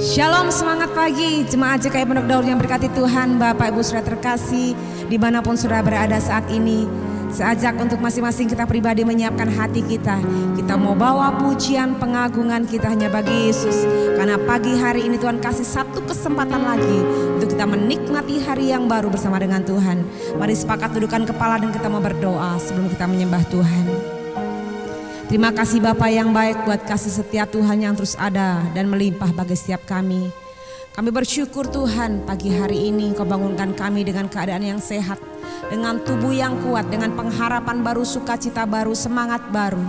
Shalom, semangat pagi jemaat JKI Pondok Daud yang berkati Tuhan. Bapak Ibu saudara terkasih dimanapun saudara berada saat ini, saya ajak untuk masing-masing kita pribadi menyiapkan hati kita. Kita mau bawa pujian pengagungan kita hanya bagi Yesus, karena pagi hari ini Tuhan kasih satu kesempatan lagi untuk kita menikmati hari yang baru bersama dengan Tuhan. Mari sepakat dudukkan kepala dan kita mau berdoa sebelum kita menyembah Tuhan. Terima kasih Bapa yang baik buat kasih setia Tuhan yang terus ada dan melimpah bagi setiap kami. Kami bersyukur Tuhan, pagi hari ini Engkau bangunkan kami dengan keadaan yang sehat, dengan tubuh yang kuat, dengan pengharapan baru, sukacita baru, semangat baru.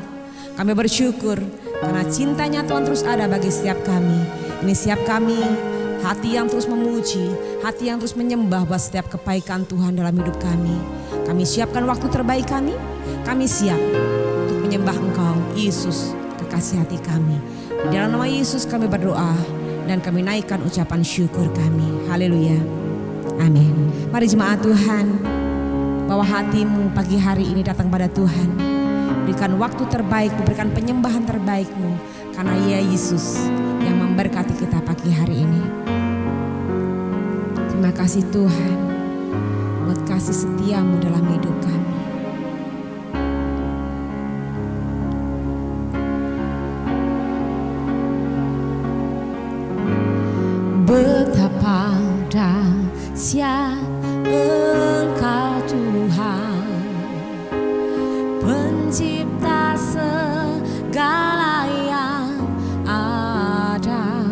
Kami bersyukur karena cintanya Tuhan terus ada bagi setiap kami. Ini siap kami, hati yang terus memuji, hati yang terus menyembah buat setiap kebaikan Tuhan dalam hidup kami. Kami siapkan waktu terbaik kami siap menyembah Engkau, Yesus, kekasih hati kami. Di dalam nama Yesus kami berdoa dan kami naikkan ucapan syukur kami. Haleluya. Amin. Mari jemaat Tuhan, bawa hatimu pagi hari ini datang pada Tuhan. Berikan waktu terbaik, berikan penyembahan terbaikmu, karena Ia Yesus yang memberkati kita pagi hari ini. Terima kasih Tuhan buat kasih setiamu dalam hidup kami. Betapa dahsyat Engkau Tuhan, pencipta segala yang ada,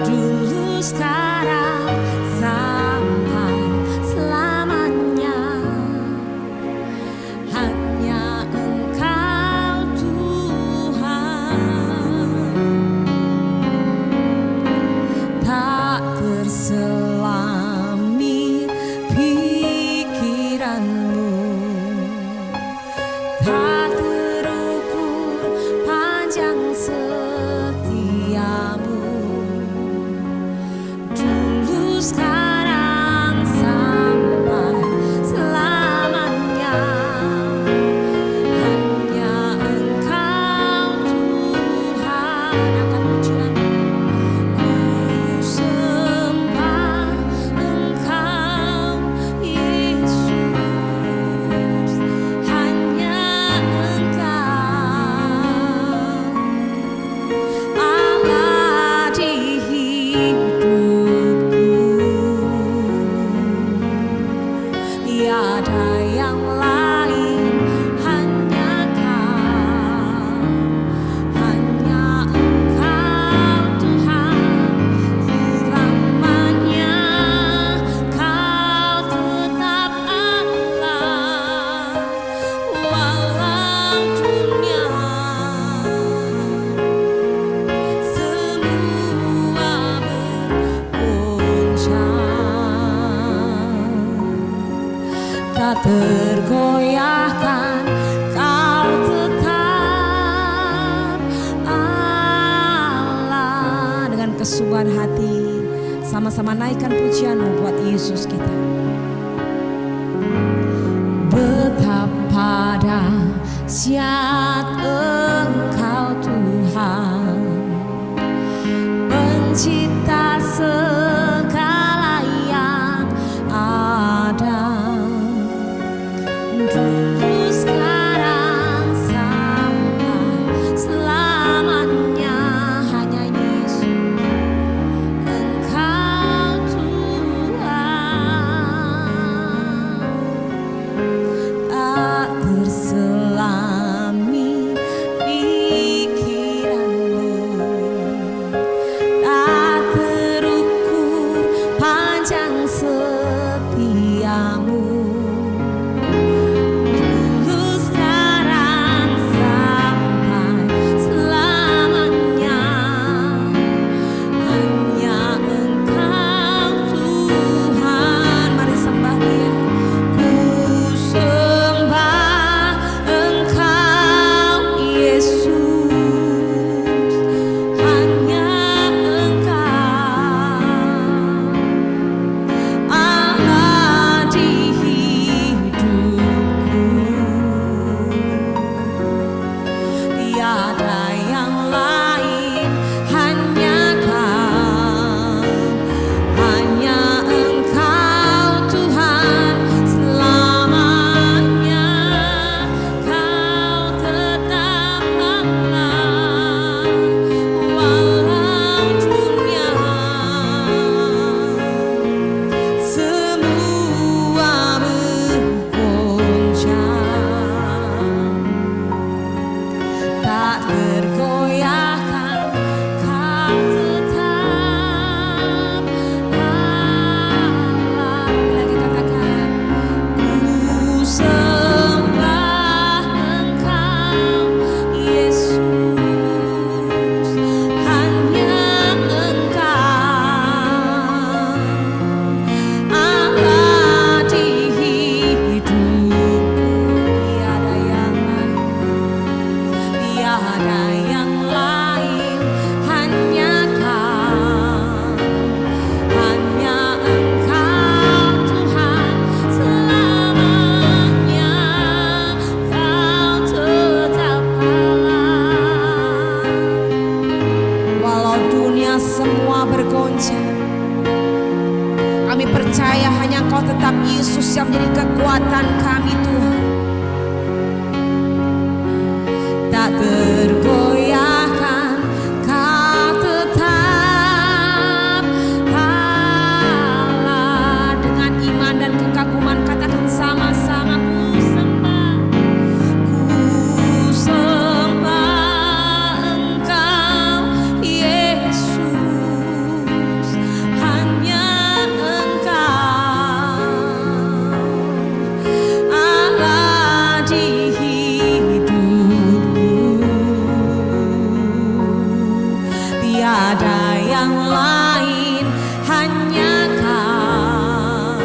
dulu sekarang sampai selamanya. Hanya Engkau terselami pikiranmu, tak terukur panjang setiamu, dulu sekarang sampai selamanya. Hanya Engkau Tuhan, angkat pujianmu. Tergoyahkan, Kau tetap Allah. Dengan kesungguhan hati sama-sama naikkan pujianmu buat Yesus kita. Betapa dahsyat Engkau Tuhan, pencipta segala yang ada, dulu sekarang sampai selamanya. Hanya Yesus Engkau Tuhan, tak terselami pikiranmu, tak tetap Yesus yang menjadi kekuatan kami Tuhan. Tak tergoyahkan, Kau tetap Allah. Dengan iman dan kekaguman katakan sama-sama, ku sembah Engkau Yesus. Hanya Engkau Allah di tiada yang lain, hanya Kau,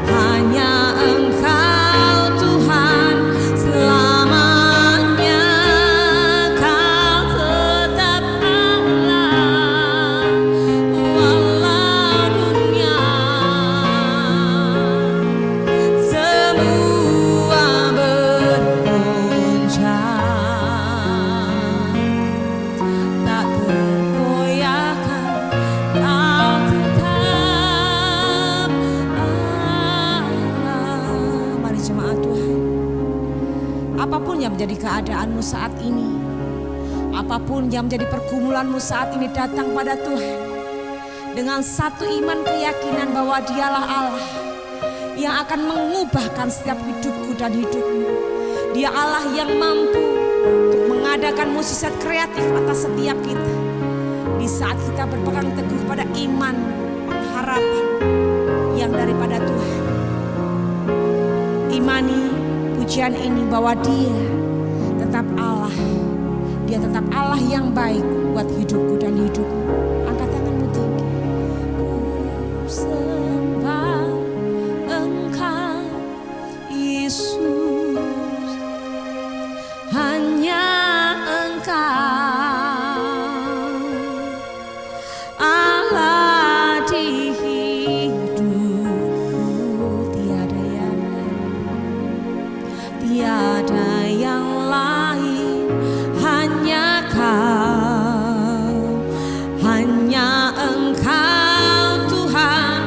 hanya Engkau Tuhan selamanya. Kau tetap Allah, walau dunia semua bergoncang, tak tergoyahkan, Kau tetap Allah. Mari jemaat Tuhan, apapun yang menjadi keadaanmu saat ini, apapun yang menjadi pergumulanmu saat ini, datang pada Tuhan dengan satu iman keyakinan bahwa Dialah Allah yang akan mengubahkan setiap hidupku dan hidupmu. Dia Allah yang mampu untuk mengadakan mukjizat kreatif atas setiap kita. Di saat kita berpegang teguh pada iman, harapan yang daripada Tuhan. Imani pujian ini bahwa Dia tetap Allah. Dia tetap Allah yang baik buat hidupku dan hidupmu. Angkat tanganmu tinggi. Ku sembah Engkau Yesus. Hanya Engkau Allah di hidupku. Tiada yang lain, tiada yang lain, hanya Kau, hanya Engkau Tuhan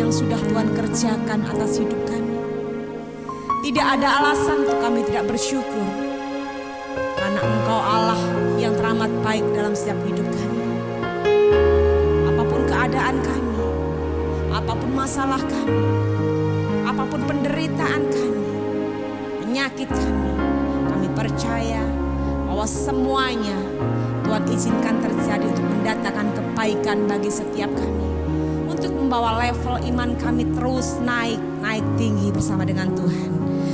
yang sudah Tuhan kerjakan atas hidup kami. Tidak ada alasan untuk kami tidak bersyukur, karena Engkau Allah yang teramat baik dalam setiap hidup kami. Apapun keadaan kami, apapun masalah kami, apapun penderitaan kami, penyakit kami percaya bahwa semuanya Tuhan izinkan terjadi untuk mendatangkan kebaikan bagi setiap kami, untuk membawa level iman kami terus naik tinggi bersama dengan Tuhan.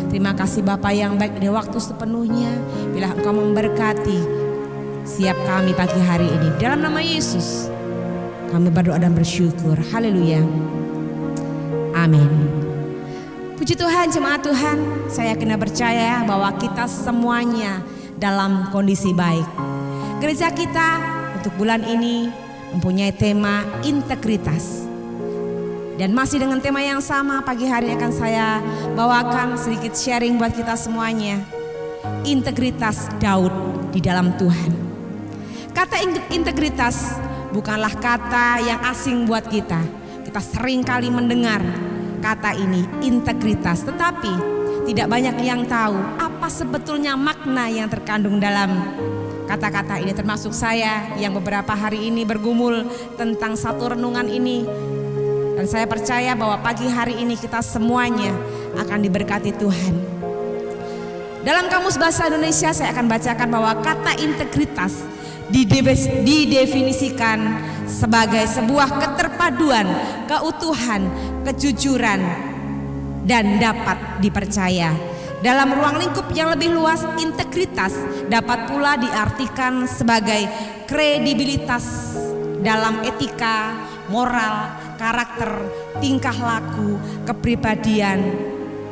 Terima kasih Bapa yang baik, di waktu sepenuhnya bila Engkau memberkati setiap kami pagi hari ini. Dalam nama Yesus kami berdoa dan bersyukur. Haleluya. Amin. Puji Tuhan, jemaat Tuhan, saya kena percaya bahwa kita semuanya dalam kondisi baik. Gereja kita untuk bulan ini mempunyai tema integritas. Dan masih dengan tema yang sama, pagi hari akan saya bawakan sedikit sharing buat kita semuanya. Integritas Daud di dalam Tuhan. Kata integritas bukanlah kata yang asing buat kita. Kita sering kali mendengar kata ini, integritas. Tetapi tidak banyak yang tahu apa sebetulnya makna yang terkandung dalam kata-kata ini. Termasuk saya yang beberapa hari ini bergumul tentang satu renungan ini. Dan saya percaya bahwa pagi hari ini kita semuanya akan diberkati Tuhan. Dalam Kamus Bahasa Indonesia saya akan bacakan bahwa kata integritas didefinisikan sebagai sebuah keterpaduan, keutuhan, kejujuran, dan dapat dipercaya. Dalam ruang lingkup yang lebih luas, integritas dapat pula diartikan sebagai kredibilitas dalam etika, moral, karakter, tingkah laku, kepribadian,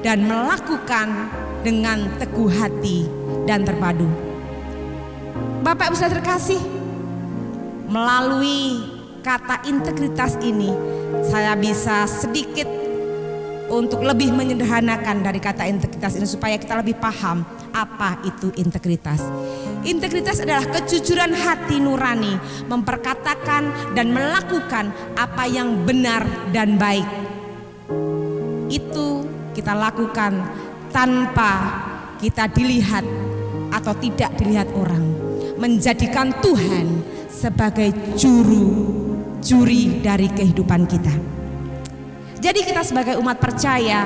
dan melakukan dengan teguh hati dan terpadu. Bapak Ibu Saudara terkasih, melalui kata integritas ini saya bisa sedikit untuk lebih menyederhanakan dari kata integritas ini supaya kita lebih paham apa itu integritas. Integritas adalah kejujuran hati nurani, memperkatakan dan melakukan apa yang benar dan baik. Itu kita lakukan tanpa kita dilihat atau tidak dilihat orang. Menjadikan Tuhan sebagai juri dari kehidupan kita. Jadi kita sebagai umat percaya,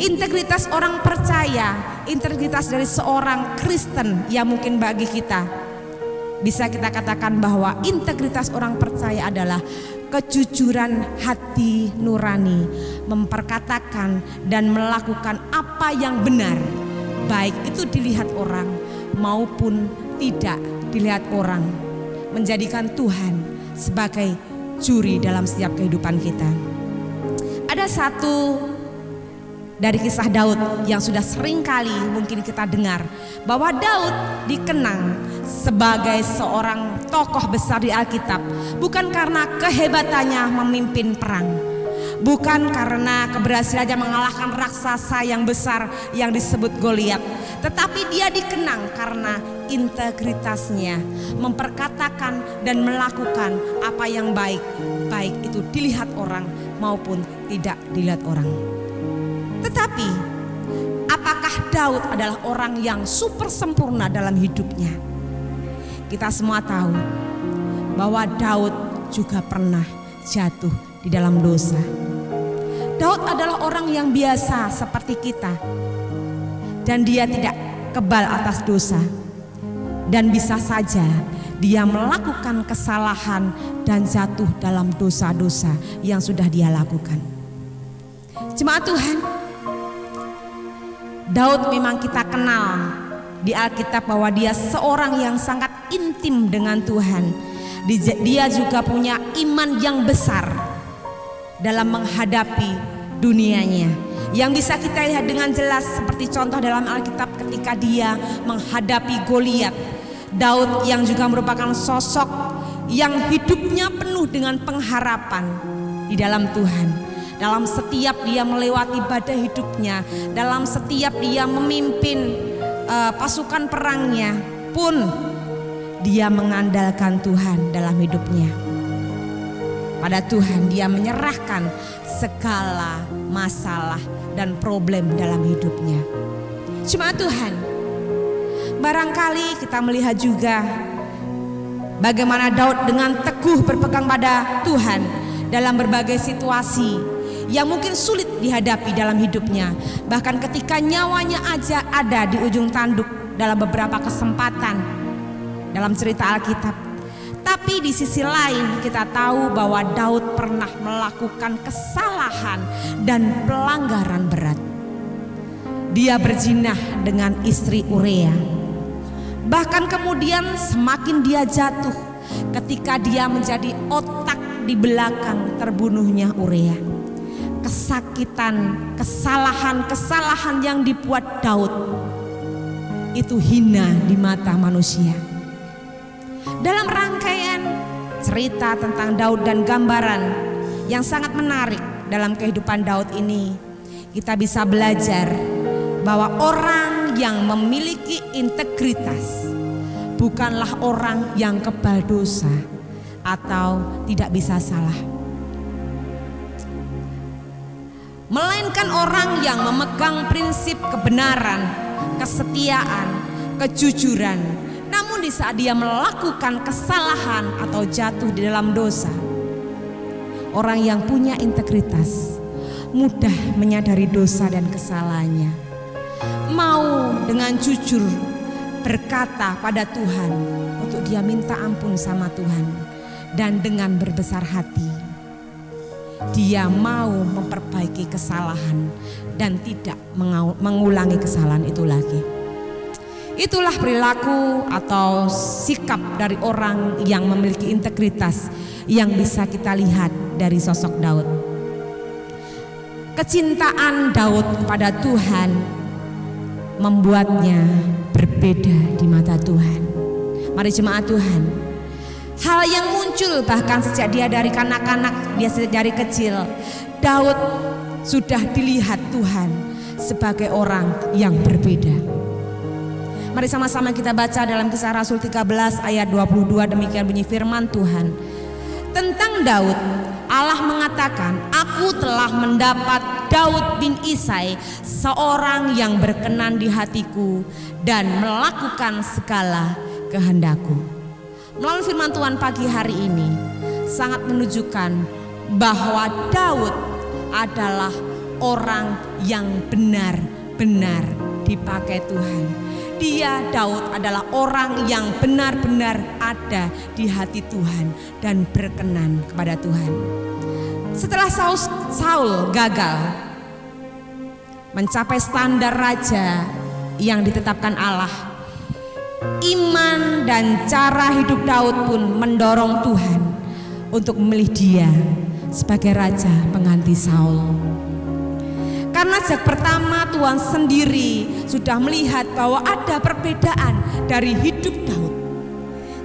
integritas orang percaya, integritas dari seorang Kristen yang mungkin bagi kita bisa kita katakan bahwa integritas orang percaya adalah kejujuran hati nurani, memperkatakan dan melakukan apa yang benar, baik itu dilihat orang maupun tidak dilihat orang, menjadikan Tuhan sebagai juri dalam setiap kehidupan kita. Ada satu dari kisah Daud yang sudah sering kali mungkin kita dengar, bahwa Daud dikenang sebagai seorang tokoh besar di Alkitab, bukan karena kehebatannya memimpin perang, bukan karena keberhasilannya mengalahkan raksasa yang besar yang disebut Goliat, tetapi dia dikenang karena integritasnya, memperkatakan dan melakukan apa yang baik, baik itu dilihat orang maupun tidak dilihat orang. Tetapi apakah Daud adalah orang yang super sempurna dalam hidupnya? Kita semua tahu bahwa Daud juga pernah jatuh di dalam dosa. Daud adalah orang yang biasa seperti kita, dan dia tidak kebal atas dosa. Dan bisa saja dia melakukan kesalahan dan jatuh dalam dosa-dosa yang sudah dia lakukan. Jemaat Tuhan, Daud memang kita kenal di Alkitab bahwa dia seorang yang sangat intim dengan Tuhan. Dia juga punya iman yang besar dalam menghadapi dunianya, yang bisa kita lihat dengan jelas seperti contoh dalam Alkitab ketika dia menghadapi Goliat. Daud yang juga merupakan sosok yang hidupnya penuh dengan pengharapan di dalam Tuhan. Dalam setiap dia melewati badai hidupnya, dalam setiap dia memimpin pasukan perangnya pun dia mengandalkan Tuhan dalam hidupnya. pada Tuhan, dia menyerahkan segala masalah dan problem dalam hidupnya. Jemaat Tuhan, barangkali kita melihat juga bagaimana Daud dengan teguh berpegang pada Tuhan dalam berbagai situasi yang mungkin sulit dihadapi dalam hidupnya. Bahkan ketika nyawanya aja ada di ujung tanduk dalam beberapa kesempatan dalam cerita Alkitab. Tapi di sisi lain kita tahu bahwa Daud pernah melakukan kesalahan dan pelanggaran berat. Dia berzinah dengan istri Urea. Bahkan kemudian semakin dia jatuh ketika dia menjadi otak di belakang terbunuhnya Urea. Kesakitan, kesalahan yang dibuat Daud itu hina di mata manusia. Dalam rangkaian cerita tentang Daud dan gambaran yang sangat menarik dalam kehidupan Daud ini, kita bisa belajar bahwa orang yang memiliki integritas bukanlah orang yang kebal dosa atau tidak bisa salah, melainkan orang yang memegang prinsip kebenaran, kesetiaan, kejujuran. Namun di saat dia melakukan kesalahan atau jatuh di dalam dosa, orang yang punya integritas mudah menyadari dosa dan kesalahannya, mau dengan jujur berkata pada Tuhan untuk dia minta ampun sama Tuhan, dan dengan berbesar hati dia mau memperbaiki kesalahan dan tidak mengulangi kesalahan itu lagi. Itulah perilaku atau sikap dari orang yang memiliki integritas yang bisa kita lihat dari sosok Daud. Kecintaan Daud kepada Tuhan membuatnya berbeda di mata Tuhan. Mari jemaat Tuhan, hal yang muncul bahkan sejak dia dari kanak-kanak, dia sejak dari kecil, Daud sudah dilihat Tuhan sebagai orang yang berbeda. Mari sama-sama kita baca dalam Kisah Rasul 13 ayat 22, demikian bunyi firman Tuhan. Tentang Daud, Allah mengatakan, aku telah mendapat Daud bin Isai, seorang yang berkenan di hatiku dan melakukan segala kehendakku. Melalui firman Tuhan pagi hari ini sangat menunjukkan bahwa Daud adalah orang yang benar-benar dipakai Tuhan. Dia, Daud, adalah orang yang benar-benar ada di hati Tuhan dan berkenan kepada Tuhan. Setelah Saul gagal mencapai standar raja yang ditetapkan Allah, iman dan cara hidup Daud pun mendorong Tuhan untuk memilih dia sebagai raja pengganti Saul. Karena sejak pertama Tuhan sendiri sudah melihat bahwa ada perbedaan dari hidup Daud.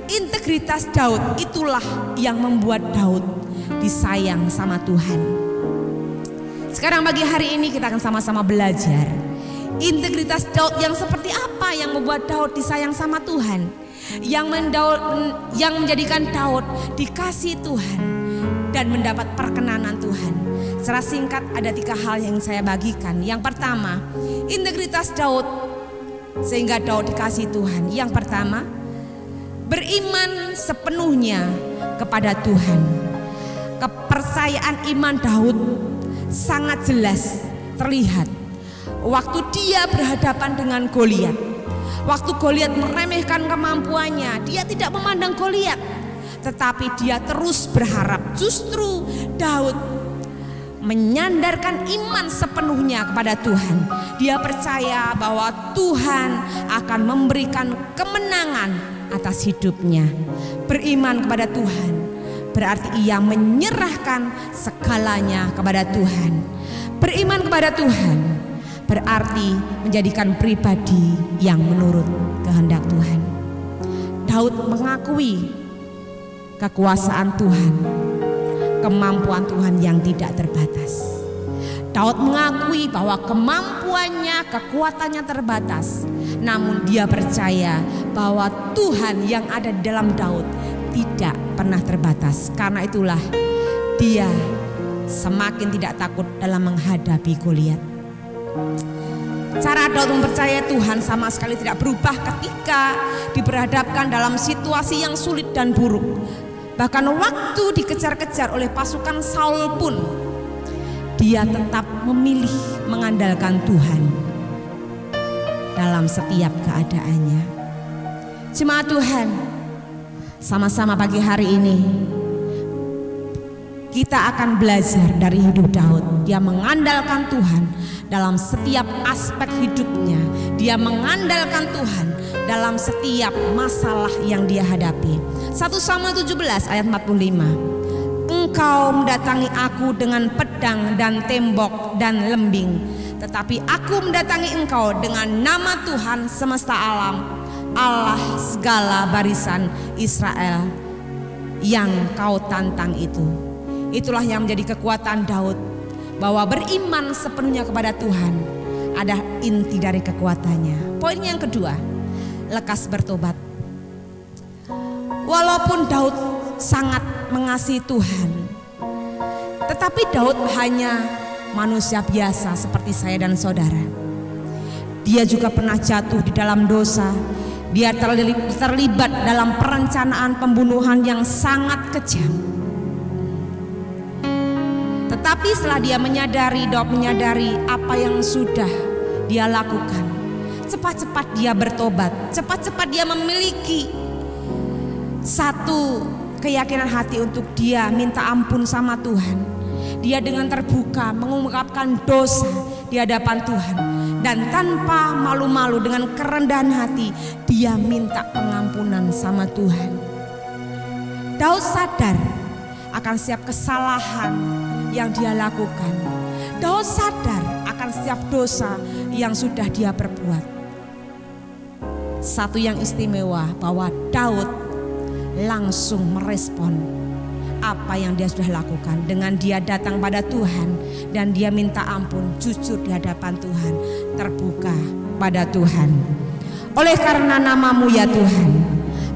Integritas Daud itulah yang membuat Daud disayang sama Tuhan. Sekarang pagi hari ini kita akan sama-sama belajar integritas Daud yang seperti apa yang membuat Daud disayang sama Tuhan, yang menjadikan Daud dikasih Tuhan dan mendapat perkenanan Tuhan. Secara singkat ada 3 hal yang saya bagikan. Yang pertama, integritas Daud sehingga Daud dikasih Tuhan. Yang pertama, beriman sepenuhnya kepada Tuhan. Kepercayaan iman Daud sangat jelas terlihat waktu dia berhadapan dengan Goliat. Waktu Goliat meremehkan kemampuannya, dia tidak memandang Goliat, tetapi dia terus berharap. Justru Daud menyandarkan iman sepenuhnya kepada Tuhan. Dia percaya bahwa Tuhan akan memberikan kemenangan atas hidupnya. Beriman kepada Tuhan berarti ia menyerahkan segalanya kepada Tuhan. Beriman kepada Tuhan berarti menjadikan pribadi yang menurut kehendak Tuhan. Daud mengakui kekuasaan Tuhan, kemampuan Tuhan yang tidak terbatas. Daud mengakui bahwa kemampuannya, kekuatannya terbatas, namun dia percaya bahwa Tuhan yang ada di dalam Daud tidak pernah terbatas. Karena itulah dia semakin tidak takut dalam menghadapi Goliat. Cara Daud mempercayai Tuhan sama sekali tidak berubah ketika diperhadapkan dalam situasi yang sulit dan buruk. Bahkan waktu dikejar-kejar oleh pasukan Saul pun, dia tetap memilih mengandalkan Tuhan dalam setiap keadaannya. Jemaat Tuhan, sama-sama pagi hari ini kita akan belajar dari hidup Daud. Dia mengandalkan Tuhan dalam setiap aspek hidupnya. Dia mengandalkan Tuhan dalam setiap masalah yang dia hadapi. 1 Samuel 17 ayat 45. Engkau mendatangi aku dengan pedang dan tembok dan lembing, tetapi aku mendatangi engkau dengan nama Tuhan semesta alam, Allah segala barisan Israel yang kau tantang itu. Itulah yang menjadi kekuatan Daud, bahwa beriman sepenuhnya kepada Tuhan ada inti dari kekuatannya. Poin yang kedua, lekas bertobat. Walaupun Daud sangat mengasihi Tuhan, tetapi Daud hanya manusia biasa seperti saya dan saudara. Dia juga pernah jatuh di dalam dosa. Dia terlibat dalam perencanaan pembunuhan yang sangat kejam. Tetapi setelah Daud menyadari apa yang sudah dia lakukan, cepat-cepat dia bertobat, cepat-cepat dia memiliki satu keyakinan hati untuk dia minta ampun sama Tuhan. Dia dengan terbuka mengungkapkan dosa di hadapan Tuhan, dan tanpa malu-malu dengan kerendahan hati dia minta pengampunan sama Tuhan. Daud sadar akan setiap kesalahan yang dia lakukan. Daud sadar akan setiap dosa yang sudah dia perbuat. Satu yang istimewa bahwa Daud langsung merespon apa yang dia sudah lakukan dengan dia datang pada Tuhan dan dia minta ampun jujur di hadapan Tuhan, terbuka pada Tuhan. Oleh karena namamu ya Tuhan,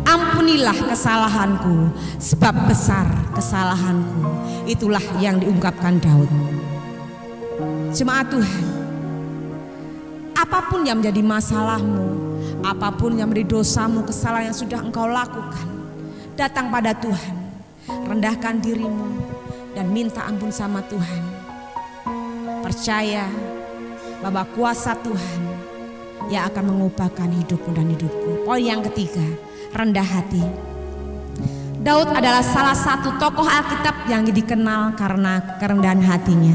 ampunilah kesalahanku, sebab besar kesalahanku. Itulah yang diungkapkan Daud. Jemaat Tuhan, apapun yang menjadi masalahmu, apapun yang menjadi dosamu, kesalahan yang sudah engkau lakukan, datang pada Tuhan, rendahkan dirimu dan minta ampun sama Tuhan. Percaya bahwa kuasa Tuhan yang akan mengubahkan hidupmu dan hidupku. Poin yang ketiga, rendah hati. Daud adalah salah satu tokoh Alkitab yang dikenal karena kerendahan hatinya.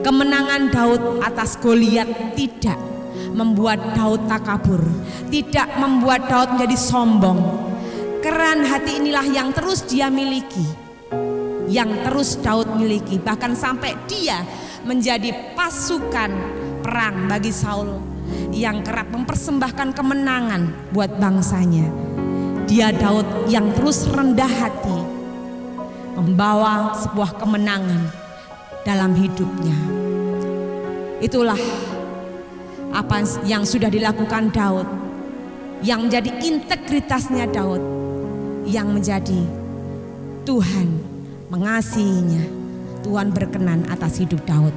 Kemenangan Daud atas Goliat tidak membuat Daud takabur, tidak membuat Daud menjadi sombong. Kerendahan hati inilah yang terus dia miliki, yang terus Daud miliki, bahkan sampai dia menjadi pasukan perang bagi Saul yang kerap mempersembahkan kemenangan buat bangsanya. Dia Daud yang terus rendah hati, membawa sebuah kemenangan dalam hidupnya. Itulah apa yang sudah dilakukan Daud, yang menjadi integritasnya Daud, yang menjadi Tuhan mengasihinya. Tuhan berkenan atas hidup Daud.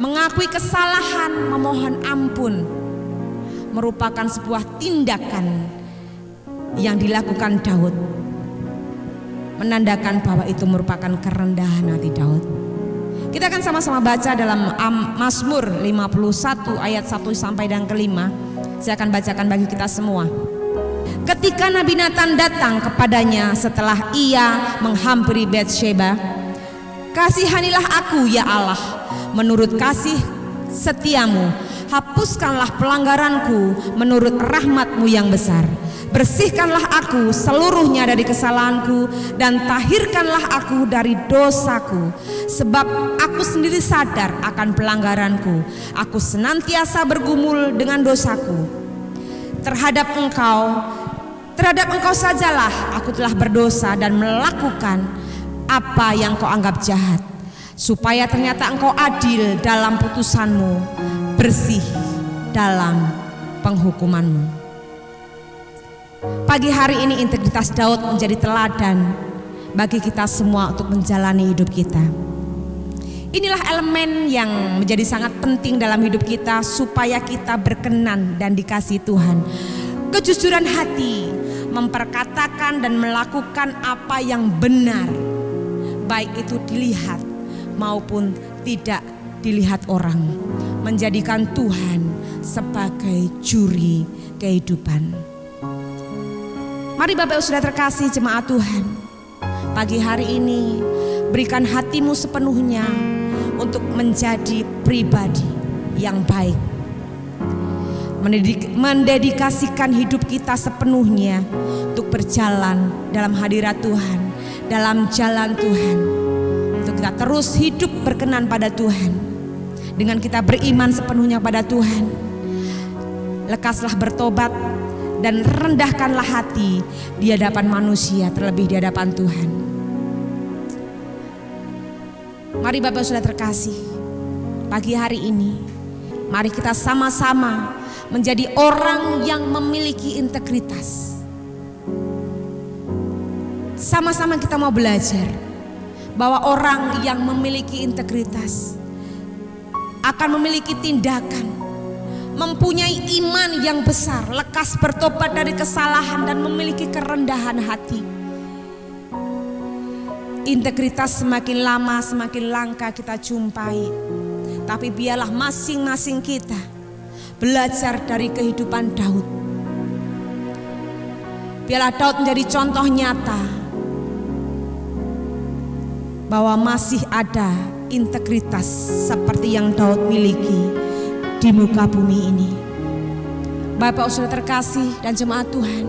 Mengakui kesalahan, memohon ampun merupakan sebuah tindakan yang dilakukan Daud, menandakan bahwa itu merupakan kerendahan hati Daud. Kita akan sama-sama baca dalam Mazmur 51 ayat 1 sampai dan kelima. Saya akan bacakan bagi kita semua. Ketika Nabi Nathan datang kepadanya setelah ia menghampiri Betsheba, kasihanilah aku ya Allah, menurut kasih setiamu, hapuskanlah pelanggaranku menurut rahmatmu yang besar. Bersihkanlah aku seluruhnya dari kesalahanku dan tahirkanlah aku dari dosaku. Sebab aku sendiri sadar akan pelanggaranku. Aku senantiasa bergumul dengan dosaku. Terhadap engkau sajalah aku telah berdosa dan melakukan apa yang kau anggap jahat. Supaya ternyata engkau adil dalam putusanmu, bersih dalam penghukumanmu. Pagi hari ini integritas Daud menjadi teladan bagi kita semua untuk menjalani hidup kita. Inilah elemen yang menjadi sangat penting dalam hidup kita supaya kita berkenan dan dikasihi Tuhan. Kejujuran hati, memperkatakan dan melakukan apa yang benar, baik itu dilihat maupun tidak dilihat orang, menjadikan Tuhan sebagai juri kehidupan. Mari Bapak Ibu Saudara terkasih jemaat Tuhan, pagi hari ini berikan hatimu sepenuhnya untuk menjadi pribadi yang baik. Mendedikasikan hidup kita sepenuhnya untuk berjalan dalam hadirat Tuhan, dalam jalan Tuhan, untuk kita terus hidup berkenan pada Tuhan. Dengan kita beriman sepenuhnya pada Tuhan, lekaslah bertobat dan rendahkanlah hati di hadapan manusia, terlebih di hadapan Tuhan. Mari Bapak Saudara terkasih, pagi hari ini mari kita sama-sama menjadi orang yang memiliki integritas. Sama-sama kita mau belajar bahwa orang yang memiliki integritas akan memiliki tindakan, mempunyai iman yang besar, lekas bertobat dari kesalahan dan memiliki kerendahan hati. Integritas semakin lama semakin langka kita jumpai, tapi biarlah masing-masing kita belajar dari kehidupan Daud. Biarlah Daud menjadi contoh nyata bahwa masih ada integritas seperti yang Daud miliki di muka bumi ini. Bapak Saudara terkasih dan jemaat Tuhan,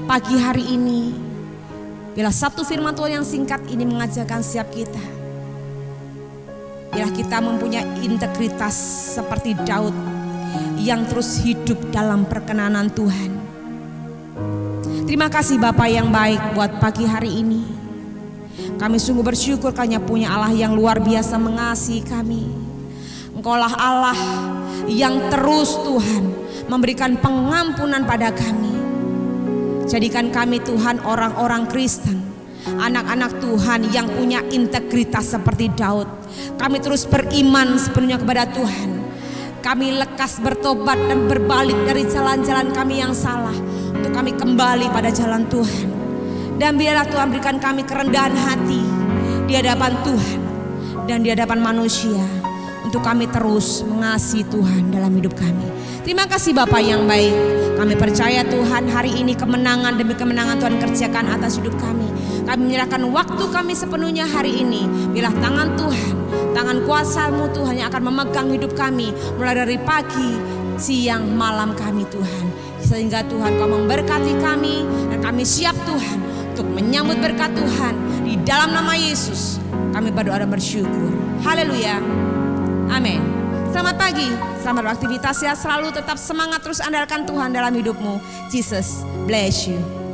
pagi hari ini bila satu firman Tuhan yang singkat ini mengajarkan setiap kita, bila kita mempunyai integritas seperti Daud yang terus hidup dalam perkenanan Tuhan. Terima kasih Bapa yang baik buat pagi hari ini. Kami sungguh bersyukur karena punya Allah yang luar biasa mengasihi kami. Engkaulah Allah yang terus Tuhan memberikan pengampunan pada kami. Jadikan kami Tuhan orang-orang Kristen, anak-anak Tuhan yang punya integritas seperti Daud. Kami terus beriman sepenuhnya kepada Tuhan. Kami lekas bertobat dan berbalik dari jalan-jalan kami yang salah, untuk kami kembali pada jalan Tuhan. Dan biarlah Tuhan berikan kami kerendahan hati di hadapan Tuhan dan di hadapan manusia, untuk kami terus mengasihi Tuhan dalam hidup kami. Terima kasih Bapa yang baik. Kami percaya Tuhan hari ini kemenangan demi kemenangan Tuhan kerjakan atas hidup kami. Kami menyerahkan waktu kami sepenuhnya hari ini. Biarlah tangan Tuhan, tangan kuasa-Mu Tuhan yang akan memegang hidup kami mulai dari pagi, siang, malam kami Tuhan. Sehingga Tuhan Kau memberkati kami dan kami siap Tuhan untuk menyambut berkat Tuhan. Di dalam nama Yesus kami berdoa dan bersyukur. Haleluya. Amin. Selamat pagi, selamat beraktivitas ya, selalu tetap semangat, terus andalkan Tuhan dalam hidupmu. Jesus bless you.